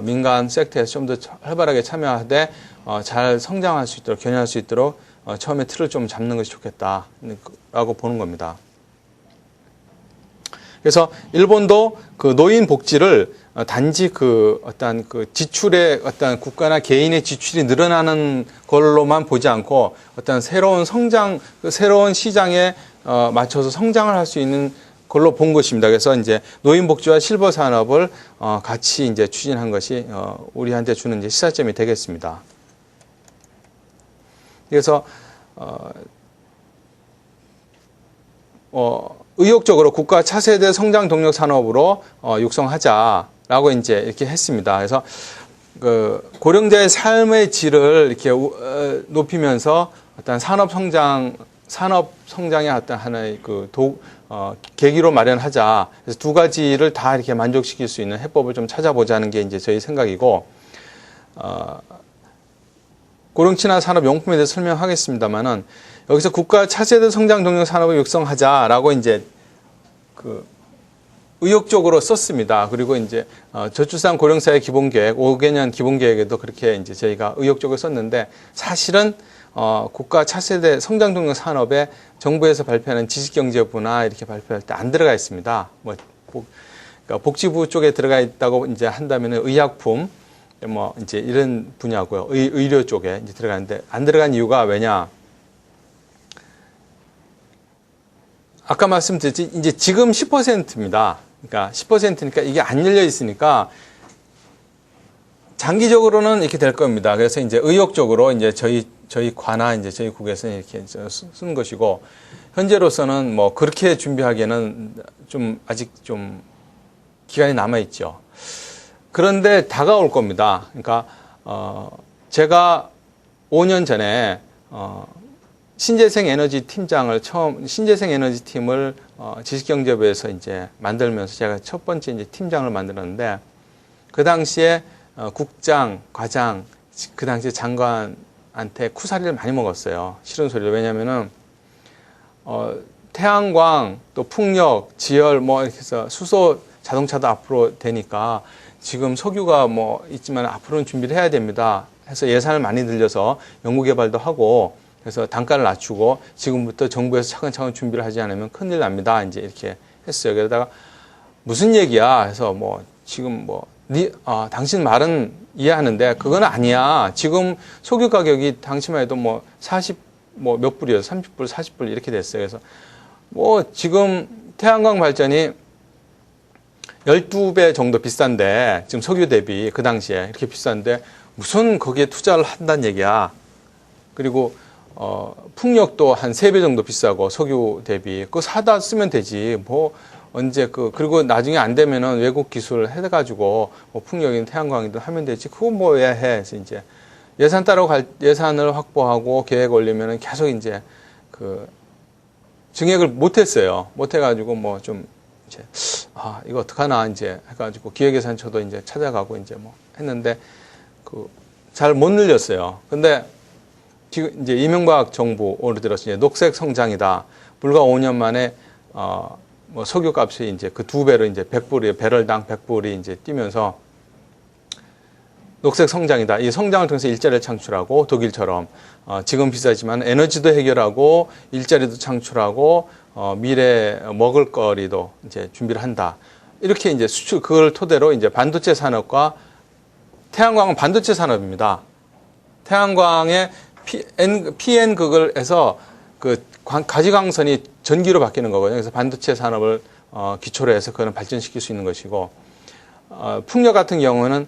민간 섹터에서 좀 더 활발하게 참여하되 잘 성장할 수 있도록 견인할 수 있도록 처음에 틀을 좀 잡는 것이 좋겠다라고 보는 겁니다. 그래서 일본도 그 노인 복지를 단지 그 어떤 그 지출의 어떤 국가나 개인의 지출이 늘어나는 걸로만 보지 않고 어떤 새로운 성장, 새로운 시장에 맞춰서 성장을 할 수 있는 걸로 본 것입니다. 그래서 이제 노인 복지와 실버 산업을 같이 이제 추진한 것이 우리한테 주는 이제 시사점이 되겠습니다. 그래서 의욕적으로 국가 차세대 성장 동력 산업으로 육성하자라고 이제 이렇게 했습니다. 그래서 그 고령자의 삶의 질을 이렇게 높이면서 어떤 산업 성장의 어떤 하나의 그 계기로 마련하자. 그래서 두 가지를 다 이렇게 만족시킬 수 있는 해법을 좀 찾아보자는 게 이제 저희 생각이고, 고령 친화 산업 용품에 대해서 설명하겠습니다만은, 여기서 국가 차세대 성장 동력 산업을 육성하자라고 이제 그 의욕적으로 썼습니다. 그리고 이제 저출산 고령사회 기본계획, 5개년 기본계획에도 그렇게 이제 저희가 의욕적으로 썼는데, 사실은 국가 차세대 성장 동력 산업에 정부에서 발표하는 지식경제부나 이렇게 발표할 때 안 들어가 있습니다. 그러니까 복지부 쪽에 들어가 있다고 이제 한다면 의약품, 뭐 이제 이런 분야고요. 의료 쪽에 이제 들어가는데 안 들어간 이유가 왜냐? 아까 말씀드렸지 이제 지금 10%입니다. 그러니까 10%니까 이게 안 열려 있으니까 장기적으로는 이렇게 될 겁니다. 그래서 이제 의욕적으로 이제 저희 과나 이제 저희 국에서는 이렇게 쓴 것이고, 현재로서는 뭐 그렇게 준비하기에는 좀 아직 좀 기간이 남아 있죠. 그런데 다가올 겁니다. 그러니까 제가 5년 전에 신재생 에너지 팀장을 신재생 에너지 팀을 지식경제부에서 이제 만들면서 제가 첫 번째 이제 팀장을 만들었는데, 그 당시에 국장, 과장, 그 당시에 장관한테 쿠사리를 많이 먹었어요. 싫은 소리를. 왜냐면은 태양광, 또 풍력, 지열 뭐 이렇게 해서 수소 자동차도 앞으로 되니까 지금 석유가 뭐 있지만 앞으로는 준비를 해야 됩니다. 해서 예산을 많이 들여서 연구개발도 하고, 그래서 단가를 낮추고 지금부터 정부에서 차근차근 준비를 하지 않으면 큰일 납니다. 이제 이렇게 했어요. 그러다가 무슨 얘기야? 해서 뭐 지금 뭐 당신 말은 이해하는데 그건 아니야. 지금 석유 가격이 당시만 해도 뭐 40 뭐 몇 불이어서 30불, 40불 이렇게 됐어요. 그래서 뭐 지금 태양광 발전이 12배 정도 비싼데, 지금 석유 대비 그 당시에 이렇게 비싼데 무슨 거기에 투자를 한다는 얘기야. 그리고 풍력도 한 3배 정도 비싸고 석유 대비 그거 사다 쓰면 되지. 뭐 언제 그리고 나중에 안 되면은 외국 기술 해가지고 뭐 풍력이든 태양광이든 하면 되지. 그거 뭐 왜 해? 그래서 이제 예산 따로 예산을 확보하고 계획 올리면은 계속 이제 증액을 못했어요. 못해가지고 뭐 좀 이제 이거 어떡하나 이제 해가지고 기획예산처도 이제 찾아가고 이제 뭐 했는데 잘 못 늘렸어요. 근데 지금 이제 이명박 정부 올해 들어서 이제 녹색 성장이다. 불과 5년 만에 뭐 석유값이 이제 그 2배로 이제 100불이 배럴당 100불이 이제 뛰면서 녹색 성장이다. 이 성장을 통해서 일자리를 창출하고 독일처럼 지금 비싸지만 에너지도 해결하고 일자리도 창출하고 미래 먹을거리도 이제 준비를 한다. 이렇게 이제 수출 그걸 토대로 이제 반도체 산업과 태양광은 반도체 산업입니다. 태양광의 PN 극을 해서 그 가지광선이 전기로 바뀌는 거거든요. 그래서 반도체 산업을 기초로 해서 그거는 발전시킬 수 있는 것이고, 풍력 같은 경우는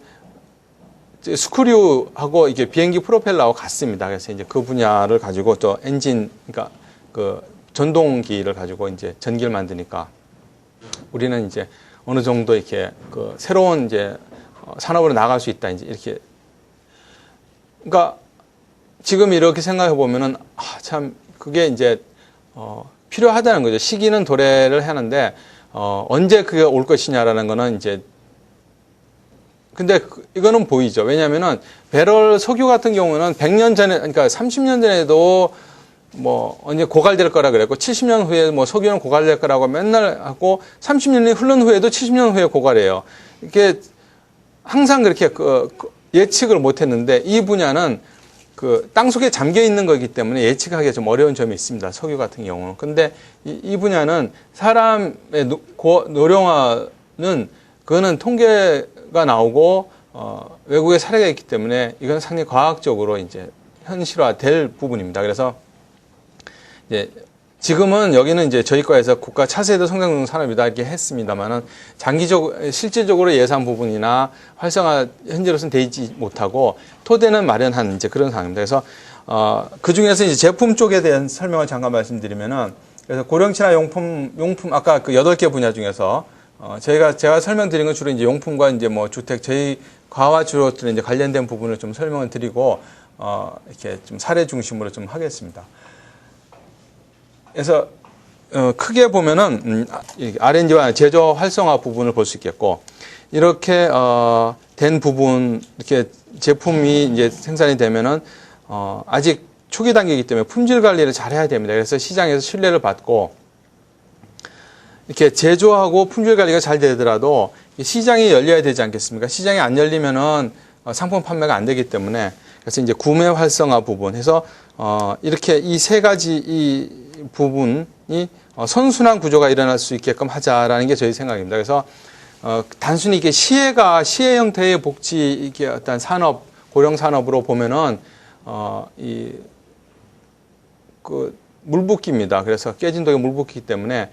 스크류하고 이게 비행기 프로펠러하고 같습니다. 그래서 이제 그 분야를 가지고 또 엔진, 그러니까 그 전동기를 가지고 이제 전기를 만드니까 우리는 이제 어느 정도 이렇게 그 새로운 이제 산업으로 나갈 수 있다. 이제 이렇게. 그러니까 지금 이렇게 생각해 보면은 참 그게 이제 필요하다는 거죠. 시기는 도래를 하는데 언제 그게 올 것이냐라는 거는 이제 근데 이거는 보이죠. 왜냐하면은 배럴 석유 같은 경우는 100년 전에, 그러니까 30년 전에도 뭐 언제 고갈될 거라 그랬고 70년 후에 뭐 석유는 고갈될 거라고 맨날 하고 30년이 흐른 후에도 70년 후에 고갈해요. 이게 항상 그렇게 예측을 못 했는데 이 분야는 그 땅속에 잠겨 있는 거기 때문에 예측하기가 좀 어려운 점이 있습니다. 석유 같은 경우는. 근데 이 분야는 사람의 노령화는 그거는 통계가 나오고 외국의 사례가 있기 때문에 이건 상당히 과학적으로 이제 현실화될 부분입니다. 그래서 이제 지금은 여기는 이제 저희 과에서 국가 차세대 성장 산업이다 이렇게 했습니다만은 실질적으로 예산 부분이나 활성화 현재로서는 되지 못하고 토대는 마련한 이제 그런 상황입니다. 그래서 그 중에서 이제 제품 쪽에 대한 설명을 잠깐 말씀드리면은 그래서 고령치나 용품 아까 그 8개 분야 중에서 제가 설명드린 건 주로 이제 용품과 이제 뭐 주택 저희 과와 주로 이제 관련된 부분을 좀 설명을 드리고 이렇게 좀 사례 중심으로 좀 하겠습니다. 그래서 크게 보면은 R&D와 제조 활성화 부분을 볼 수 있겠고 이렇게 된 부분 이렇게 제품이 이제 생산이 되면은 아직 초기 단계이기 때문에 품질 관리를 잘 해야 됩니다. 그래서 시장에서 신뢰를 받고 이렇게 제조하고 품질 관리가 잘 되더라도 시장이 열려야 되지 않겠습니까? 시장이 안 열리면은 상품 판매가 안 되기 때문에 그래서 이제 구매 활성화 부분 해서 이렇게 이 세 가지 이 부분이 선순환 구조가 일어날 수 있게끔 하자라는 게 저희 생각입니다. 그래서 단순히 이게 시해 형태의 복지 이게 어떤 산업 고령 산업으로 보면은 그 물붓기입니다. 그래서 깨진 독에 물붓기 때문에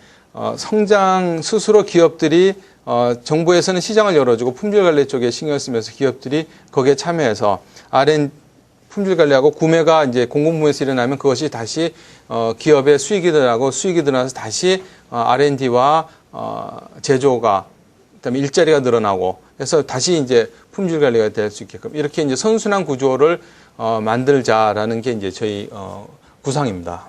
성장 스스로 기업들이 정부에서는 시장을 열어주고 품질 관리 쪽에 신경 쓰면서 기업들이 거기에 참여해서 품질 관리하고 구매가 이제 공공부문에서 일어나면 그것이 다시 기업의 수익이 들어가고 수익이 들어나서 다시 R&D와 제조가 그다음에 일자리가 늘어나고 해서 다시 이제 품질 관리가 될 수 있게끔 이렇게 이제 선순환 구조를 만들자라는 게 이제 저희 구상입니다.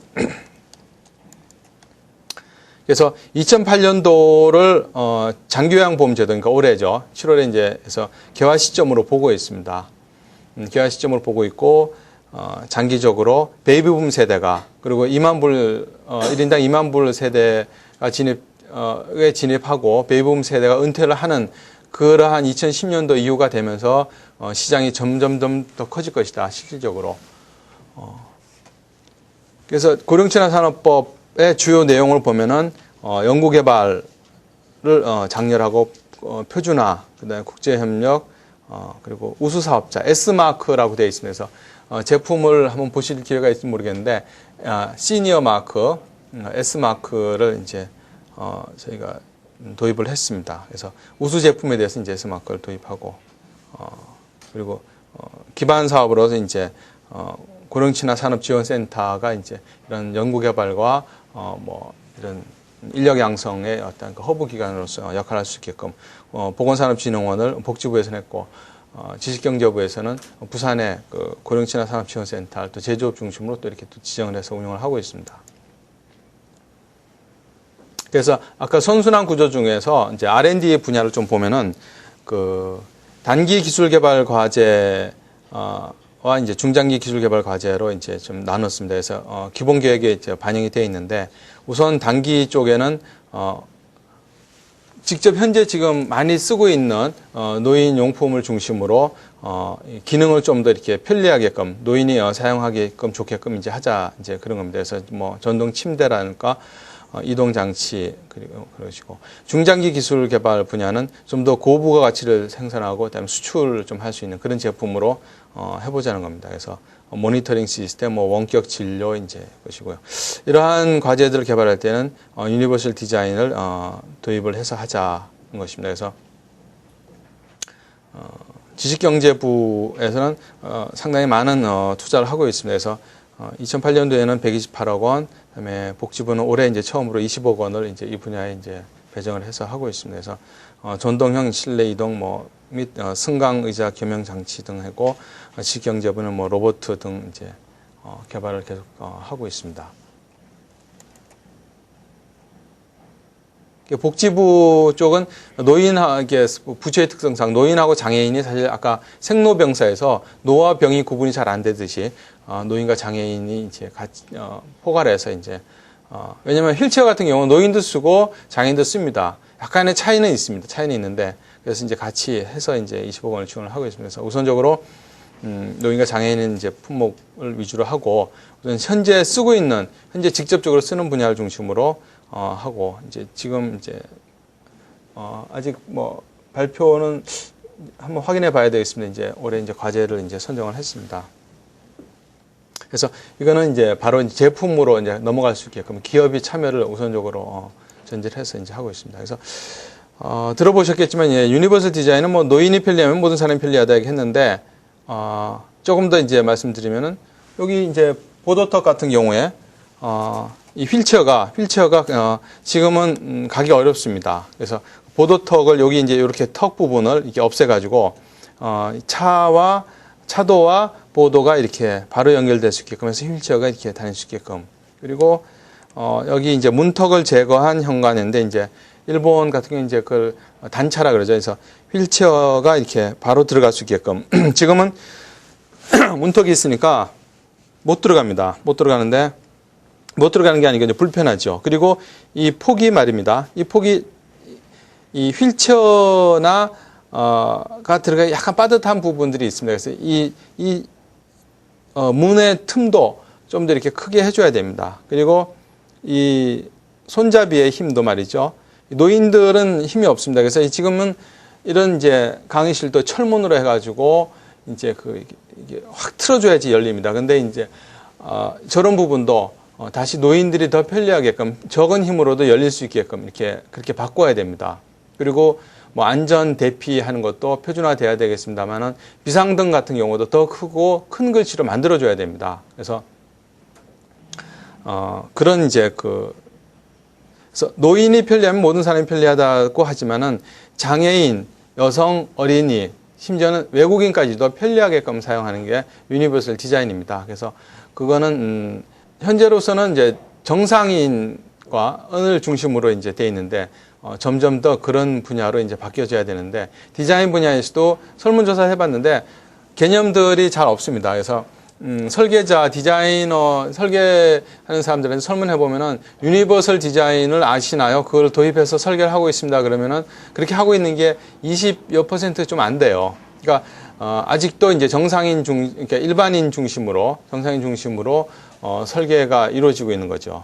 그래서 2008년도를 장기요양보험제도 그러니까 올해죠. 7월에 이제 해서 개화 시점으로 보고 있습니다. 개화 시점을 보고 있고 장기적으로 베이비붐 세대가 그리고 1인당 2만 불 세대가 진입하고 베이비붐 세대가 은퇴를 하는 그러한 2010년도 이후가 되면서 시장이 점점 더 커질 것이다. 실질적으로. 그래서 고령친화 산업법의 주요 내용을 보면은 연구개발을 장려하고 표준화, 그다음에 국제협력, 그리고 우수사업자, S마크라고 되어 있습니다. 그래서 제품을 한번 보실 기회가 있을지 모르겠는데, 시니어 마크, S마크를 이제, 저희가 도입을 했습니다. 그래서 우수 제품에 대해서 이제 S마크를 도입하고, 그리고, 기반 사업으로서 이제, 고령친화 산업지원센터가 이제 이런 연구개발과, 이런 인력 양성의 어떤 그 허브 기관으로서 역할을 할 수 있게끔 보건산업진흥원을 복지부에서 했고 지식경제부에서는 부산의 그 고령친화 산업지원센터 또 제조업 중심으로 또 이렇게 또 지정을 해서 운영을 하고 있습니다. 그래서 아까 선순환 구조 중에서 이제 R&D 분야를 좀 보면은 그 단기 기술 개발 과제와 이제 중장기 기술 개발 과제로 이제 좀 나눴습니다. 그래서 기본 계획에 이제 반영이 되어 있는데 우선 단기 쪽에는 직접 현재 지금 많이 쓰고 있는 노인 용품을 중심으로 기능을 좀 더 이렇게 편리하게끔 노인이 사용하게끔 좋게끔 이제 하자 이제 그런 겁니다. 그래서 뭐 전동 침대라든가 이동 장치 그리고 그러시고 중장기 기술 개발 분야는 좀 더 고부가 가치를 생산하고 그다음에 수출을 좀 할 수 있는 그런 제품으로 해보자는 겁니다. 그래서 모니터링 시스템, 뭐 원격 진료 이제 것이고요. 이러한 과제들을 개발할 때는 유니버설 디자인을 도입을 해서 하자는 것입니다. 그래서 지식경제부에서는 상당히 많은 투자를 하고 있습니다. 그래서 2008년도에는 128억 원, 그다음에 복지부는 올해 이제 처음으로 20억 원을 이제 이 분야에 이제 배정을 해서 하고 있습니다. 그래서 전동형 실내 이동 및 승강 의자 겸용 장치 등 하고 지식경제부는 뭐 로봇 등 이제 개발을 계속 하고 있습니다. 복지부 쪽은 부처의 특성상 노인하고 장애인이 사실 아까 생로병사에서 노와 병이 구분이 잘 안 되듯이 노인과 장애인이 이제 같이 포괄해서 이제 왜냐하면 휠체어 같은 경우는 노인도 쓰고 장애인도 씁니다. 약간의 차이는 있습니다. 차이는 있는데 그래서 이제 같이 해서 이제 20억 원을 지원을 하고 있습니다. 그래서 우선적으로 노인과 장애인은 이제 품목을 위주로 하고 우선 현재 쓰고 있는 현재 직접적으로 쓰는 분야를 중심으로 하고 이제 지금 이제 아직 뭐 발표는 한번 확인해 봐야 되겠습니다. 이제 올해 이제 과제를 이제 선정을 했습니다. 그래서 이거는 이제 바로 이제 제품으로 이제 넘어갈 수 있게끔 기업이 참여를 우선적으로 전제를 해서 이제 하고 있습니다. 그래서 들어보셨겠지만 예, 유니버설 디자인은 뭐 노인이 편리하면 모든 사람이 편리하다 이렇게 했는데 조금 더 이제 말씀드리면은 여기 이제 보도턱 같은 경우에 이 휠체어가 지금은 가기 어렵습니다. 그래서 보도턱을 여기 이제 이렇게 턱 부분을 이렇게 없애가지고 차도와 보도가 이렇게 바로 연결될 수 있게끔 해서 휠체어가 이렇게 다닐 수 있게끔 그리고 여기 이제 문턱을 제거한 현관인데 이제 일본 같은 경우 이제 그걸 단차라 그러죠. 그래서 휠체어가 이렇게 바로 들어갈 수 있게끔 지금은 문턱이 있으니까 못 들어갑니다. 못 들어가는 게 아니고 이제 불편하죠. 그리고 이 폭이 말입니다. 이 폭이 이 휠체어나 가 들어가 약간 빠듯한 부분들이 있습니다. 그래서 이 문의 틈도 좀 더 이렇게 크게 해줘야 됩니다. 그리고 이 손잡이의 힘도 말이죠. 노인들은 힘이 없습니다. 그래서 지금은 이런 이제 강의실도 철문으로 해가지고 이제 이게 확 틀어줘야지 열립니다. 근데 이제 저런 부분도 다시 노인들이 더 편리하게끔 적은 힘으로도 열릴 수 있게끔 이렇게 그렇게 바꿔야 됩니다. 그리고 뭐 안전 대피하는 것도 표준화돼야 되겠습니다만은 비상등 같은 경우도 더 크고 큰 글씨로 만들어줘야 됩니다. 그래서 그런 이제 그래서 노인이 편리하면 모든 사람이 편리하다고 하지만은 장애인, 여성, 어린이, 심지어는 외국인까지도 편리하게끔 사용하는 게 유니버설 디자인입니다. 그래서 그거는 현재로서는 이제 정상인과 을 중심으로 이제 돼 있는데 점점 더 그런 분야로 이제 바뀌어져야 되는데 디자인 분야에서도 설문조사 해봤는데 개념들이 잘 없습니다. 그래서 설계자, 디자이너, 설계하는 사람들한테 설문해보면은 유니버설 디자인을 아시나요? 그걸 도입해서 설계를 하고 있습니다. 그러면은 그렇게 하고 있는 게 20여 % 좀 안 돼요. 그러니까 아직도 이제 그러니까 일반인 중심으로, 정상인 중심으로 설계가 이루어지고 있는 거죠.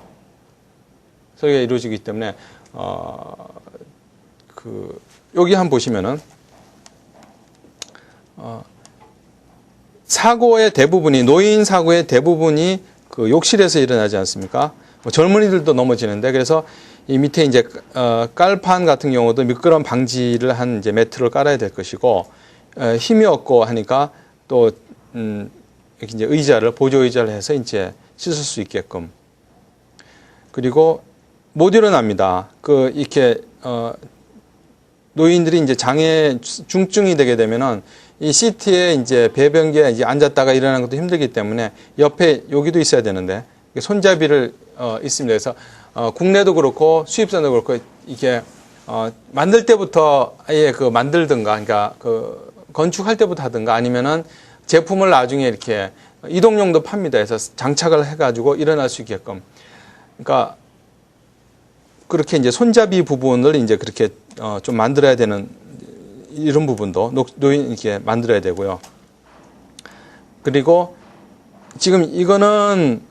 설계가 이루어지기 때문에 여기 한번 보시면은 사고의 대부분이 노인 사고의 대부분이 그 욕실에서 일어나지 않습니까? 뭐 젊은이들도 넘어지는데 그래서 이 밑에 이제 깔판 같은 경우도 미끄럼 방지를 한 이제 매트를 깔아야 될 것이고 힘이 없고 하니까 또 이렇게 이제 보조 의자를 해서 이제 씻을 수 있게끔 그리고 못 일어납니다. 이렇게 노인들이 이제 장애 중증이 되게 되면은 이 시트에 이제 배변기에 이제 앉았다가 일어나는 것도 힘들기 때문에 옆에 여기도 있어야 되는데 손잡이를 있습니다. 그래서 국내도 그렇고 수입산도 그렇고 이게 만들 때부터 아예 만들든가 그러니까 건축할 때부터 하든가 아니면은 제품을 나중에 이렇게 이동용도 팝니다. 그래서 장착을 해가지고 일어날 수 있게끔 그러니까 그렇게 이제 손잡이 부분을 이제 그렇게 좀 만들어야 되는 이런 부분도 노인 이렇게 만들어야 되고요. 그리고 지금 이거는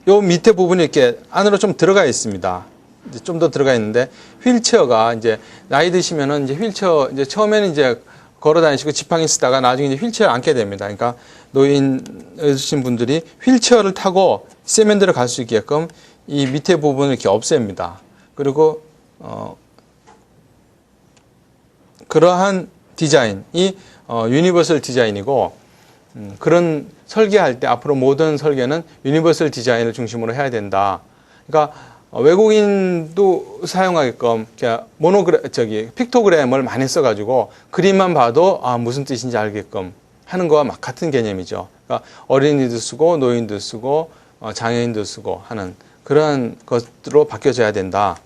요 밑에 부분이 이렇게 안으로 좀 들어가 있습니다. 이제 좀 더 들어가 있는데 휠체어가 이제 나이 드시면은 이제 휠체어 이제 처음에는 이제 걸어 다니시고 지팡이 쓰다가 나중에 이제 휠체어를 앉게 됩니다. 그러니까 노인이신 분들이 휠체어를 타고 세면대를 갈 수 있게끔 이 밑에 부분을 이렇게 없앱니다. 그리고 그러한 디자인이 유니버설 디자인이고 그런 설계할 때 앞으로 모든 설계는 유니버설 디자인을 중심으로 해야 된다. 그러니까 외국인도 사용하게끔 픽토그램을 많이 써가지고 그림만 봐도 무슨 뜻인지 알게끔 하는 거와 막 같은 개념이죠. 그러니까 어린이도 쓰고 노인도 쓰고 장애인도 쓰고 하는 그런 것으로 바뀌어져야 된다.